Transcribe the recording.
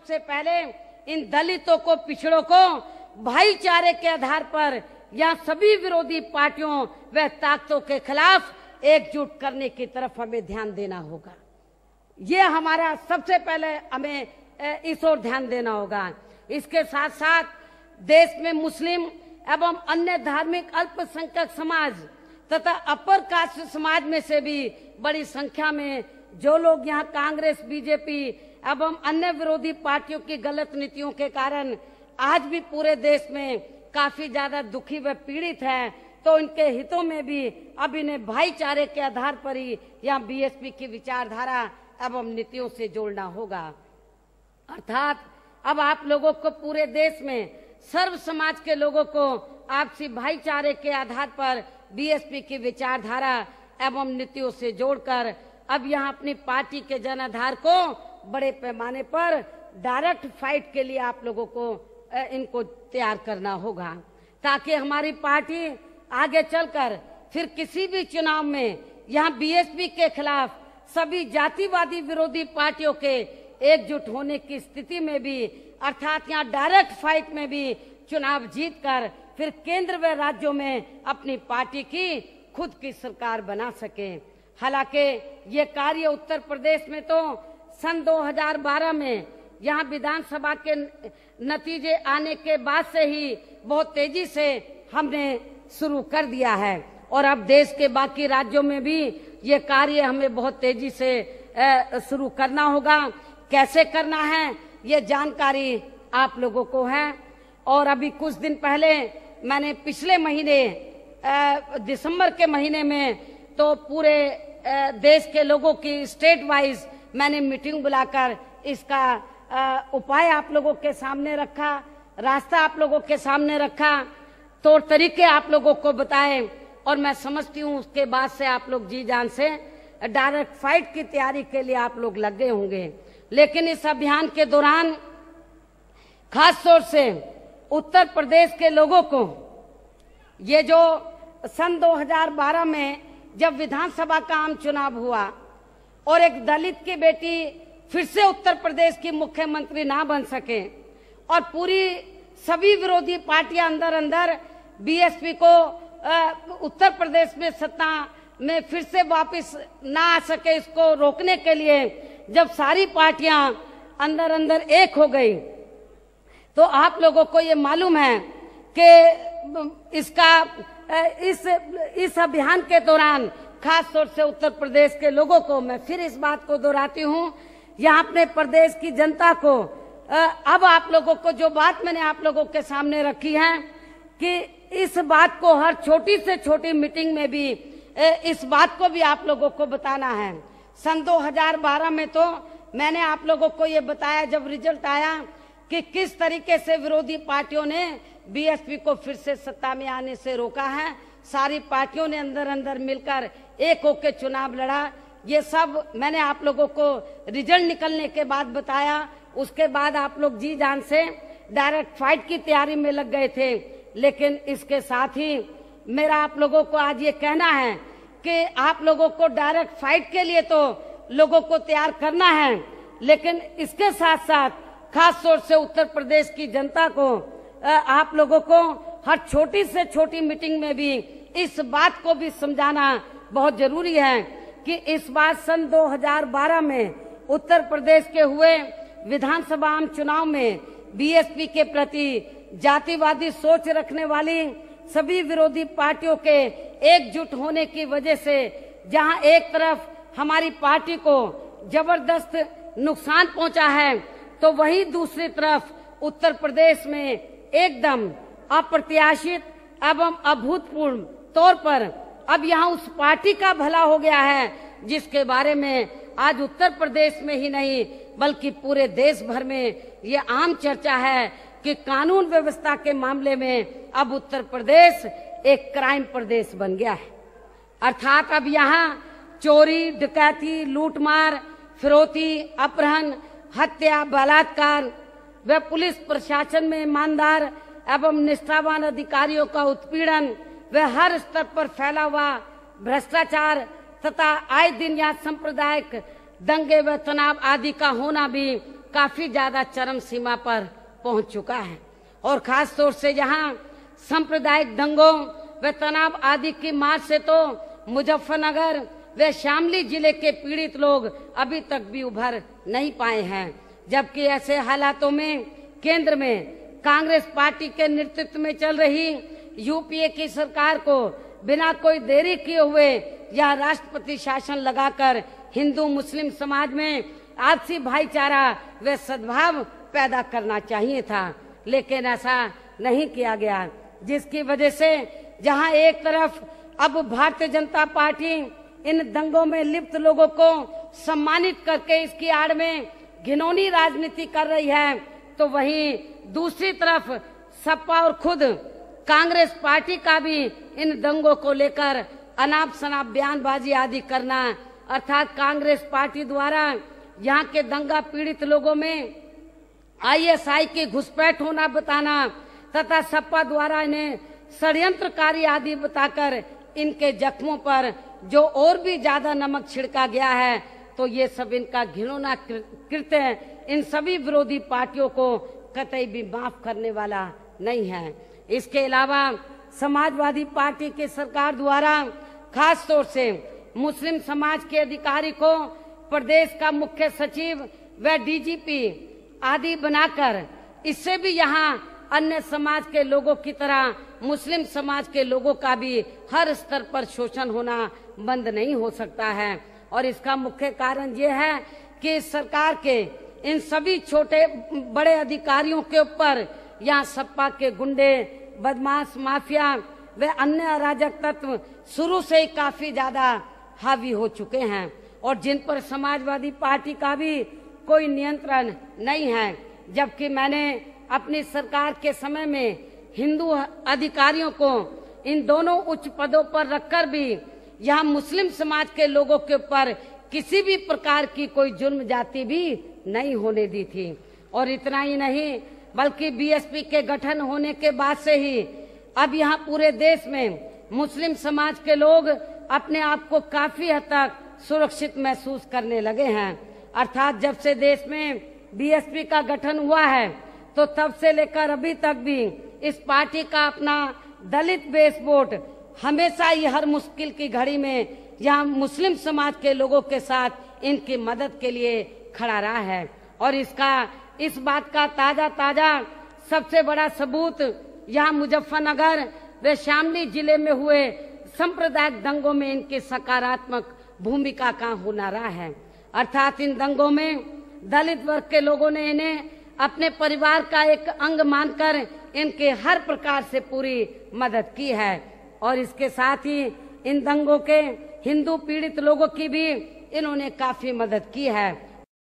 सबसे पहले इन दलितों को, पिछड़ों को भाईचारे के आधार पर या सभी विरोधी पार्टियों व ताकतों के खिलाफ एकजुट करने की तरफ हमें ध्यान देना होगा। ये हमारा सबसे पहले हमें इस ओर ध्यान देना होगा। इसके साथ साथ देश में मुस्लिम एवं अन्य धार्मिक अल्पसंख्यक समाज तथा अपर कास्ट समाज में से भी बड़ी संख्या में जो लोग यहाँ कांग्रेस, बीजेपी एवं अन्य विरोधी पार्टियों की गलत नीतियों के कारण आज भी पूरे देश में काफी ज्यादा दुखी व पीड़ित हैं, तो इनके हितों में भी अब इन्हें भाईचारे के आधार पर ही यहाँ बीएसपी की विचारधारा एवं नीतियों से जोड़ना होगा। अर्थात अब आप लोगों को पूरे देश में सर्व समाज के लोगों को आपसी भाईचारे के आधार पर बीएसपी की विचारधारा एवं नीतियों से जोड़कर अब यहाँ अपनी पार्टी के जनाधार को बड़े पैमाने पर डायरेक्ट फाइट के लिए आप लोगों को इनको तैयार करना होगा, ताकि हमारी पार्टी आगे चलकर फिर किसी भी चुनाव में यहाँ बीएसपी के खिलाफ सभी जातिवादी विरोधी पार्टियों के एकजुट होने की स्थिति में भी, अर्थात यहाँ डायरेक्ट फाइट में भी चुनाव जीतकर फिर केंद्र व राज्यों में अपनी पार्टी की खुद की सरकार बना सके। हालांकि ये कार्य उत्तर प्रदेश में तो सन 2012 में यहाँ विधानसभा के नतीजे आने के बाद से ही बहुत तेजी से हमने शुरू कर दिया है और अब देश के बाकी राज्यों में भी ये कार्य हमें बहुत तेजी से शुरू करना होगा। कैसे करना है ये जानकारी आप लोगों को है। और अभी कुछ दिन पहले मैंने पिछले महीने दिसंबर के महीने में तो पूरे देश के लोगों की स्टेट वाइज मैंने मीटिंग बुलाकर इसका उपाय आप लोगों के सामने रखा, रास्ता आप लोगों के सामने रखा, तौर तरीके आप लोगों को बताए और मैं समझती हूँ उसके बाद से आप लोग जी जान से डायरेक्ट फाइट की तैयारी के लिए आप लोग लग गए होंगे। लेकिन इस अभियान के दौरान खास तौर से उत्तर प्रदेश के लोगों को ये जो सन 2012 में जब विधानसभा का आम चुनाव हुआ और एक दलित की बेटी फिर से उत्तर प्रदेश की मुख्यमंत्री ना बन सके और पूरी सभी विरोधी पार्टियां अंदर अंदर बीएसपी को उत्तर प्रदेश में सत्ता में फिर से वापस ना आ सके, इसको रोकने के लिए जब सारी पार्टियां अंदर अंदर एक हो गई तो आप लोगों को ये मालूम है कि इस अभियान के दौरान खास तौर से उत्तर प्रदेश के लोगों को मैं फिर इस बात को दोहराती हूँ, यहाँ अपने प्रदेश की जनता को अब आप लोगों को जो बात मैंने आप लोगों के सामने रखी है कि इस बात को हर छोटी से छोटी मीटिंग में भी इस बात को भी आप लोगों को बताना है। सन 2012 में तो मैंने आप लोगों को ये बताया जब रिजल्ट आया कि किस तरीके से विरोधी पार्टियों ने बीएसपी को फिर से सत्ता में आने से रोका है। सारी पार्टियों ने अंदर अंदर मिलकर एक होकर चुनाव लड़ा। ये सब मैंने आप लोगों को रिजल्ट निकलने के बाद बताया। उसके बाद आप लोग जी जान से डायरेक्ट फाइट की तैयारी में लग गए थे। लेकिन इसके साथ ही मेरा आप लोगों को आज ये कहना है कि आप लोगों को डायरेक्ट फाइट के लिए तो लोगों को तैयार करना है, लेकिन इसके साथ साथ खास तौर से उत्तर प्रदेश की जनता को आप लोगों को हर छोटी से छोटी मीटिंग में भी इस बात को भी समझाना बहुत जरूरी है कि इस बार सन 2012 में उत्तर प्रदेश के हुए विधानसभा आम चुनाव में बीएसपी के प्रति जातिवादी सोच रखने वाली सभी विरोधी पार्टियों के एकजुट होने की वजह से जहां एक तरफ हमारी पार्टी को जबरदस्त नुकसान पहुंचा है तो वहीं दूसरी तरफ उत्तर प्रदेश में एकदम अप्रत्याशित एवं अभूतपूर्व तौर पर अब यहाँ उस पार्टी का भला हो गया है जिसके बारे में आज उत्तर प्रदेश में ही नहीं बल्कि पूरे देश भर में ये आम चर्चा है कि कानून व्यवस्था के मामले में अब उत्तर प्रदेश एक क्राइम प्रदेश बन गया है। अर्थात अब यहाँ चोरी, डकैती, लूटमार, फिरौती, अपहरण, हत्या, बलात्कार व पुलिस प्रशासन में ईमानदार एवं निष्ठावान अधिकारियों का उत्पीड़न व हर स्तर पर फैला हुआ भ्रष्टाचार तथा आए दिन यहाँ सांप्रदायिक दंगे व तनाव आदि का होना भी काफी ज्यादा चरम सीमा पर पहुंच चुका है। और खास तौर से जहां सांप्रदायिक दंगों व तनाव आदि की मार से तो मुजफ्फरनगर व शामली जिले के पीड़ित लोग अभी तक भी उभर नहीं पाए हैं, जबकि ऐसे हालातों में केंद्र में कांग्रेस पार्टी के नेतृत्व में चल रही यूपीए की सरकार को बिना कोई देरी किए हुए यह राष्ट्रपति शासन लगाकर हिंदू मुस्लिम समाज में आपसी भाईचारा व सद्भाव पैदा करना चाहिए था, लेकिन ऐसा नहीं किया गया, जिसकी वजह से जहां एक तरफ अब भारतीय जनता पार्टी इन दंगों में लिप्त लोगों को सम्मानित करके इसकी आड़ में घिनौनी राजनीति कर रही है, तो वहीं दूसरी तरफ सपा और खुद कांग्रेस पार्टी का भी इन दंगों को लेकर अनाप शनाप बयानबाजी आदि करना, अर्थात कांग्रेस पार्टी द्वारा यहाँ के दंगा पीड़ित लोगों में आईएसआई की घुसपैठ होना बताना तथा सपा द्वारा इन्हें षड्यंत्रकारी आदि बताकर इनके जख्मों पर जो और भी ज्यादा नमक छिड़का गया है, तो ये सब इनका घिनौना कृत्य इन सभी विरोधी पार्टियों को कतई भी माफ करने वाला नहीं है। इसके अलावा समाजवादी पार्टी की सरकार द्वारा खास तौर से मुस्लिम समाज के अधिकारी को प्रदेश का मुख्य सचिव व डीजीपी आदि बनाकर इससे भी यहाँ अन्य समाज के लोगों की तरह मुस्लिम समाज के लोगों का भी हर स्तर पर शोषण होना बंद नहीं हो सकता है। और इसका मुख्य कारण ये है कि सरकार के इन सभी छोटे बड़े अधिकारियों के ऊपर यहाँ सपा के गुंडे, बदमाश, माफिया व अन्य अराजक तत्व शुरू से ही काफी ज्यादा हावी हो चुके हैं और जिन पर समाजवादी पार्टी का भी कोई नियंत्रण नहीं है। जबकि मैंने अपनी सरकार के समय में हिंदू अधिकारियों को इन दोनों उच्च पदों पर रखकर भी यहाँ मुस्लिम समाज के लोगों के ऊपर किसी भी प्रकार की कोई जुल्म जाति भी नहीं होने दी थी। और इतना ही नहीं, बल्कि बीएसपी के गठन होने के बाद से ही अब यहाँ पूरे देश में मुस्लिम समाज के लोग अपने आप को काफी हद तक सुरक्षित महसूस करने लगे हैं। अर्थात जब से देश में बीएसपी का गठन हुआ है, तो तब से लेकर अभी तक भी इस पार्टी का अपना दलित बेस वोट हमेशा ही हर मुश्किल की घड़ी में यहाँ मुस्लिम समाज के लोगों के साथ इनकी मदद के लिए खड़ा रहा है। और इस बात का ताजा सबसे बड़ा सबूत यहाँ मुजफ्फरनगर व शामली जिले में हुए सांप्रदायिक दंगों में इनकी सकारात्मक भूमिका का होना रहा है। अर्थात इन दंगों में दलित वर्ग के लोगों ने इन्हें अपने परिवार का एक अंग मानकर इनके हर प्रकार से पूरी मदद की है। और इसके साथ ही इन दंगों के हिंदू पीड़ित लोगों की भी इन्होंने काफी मदद की है।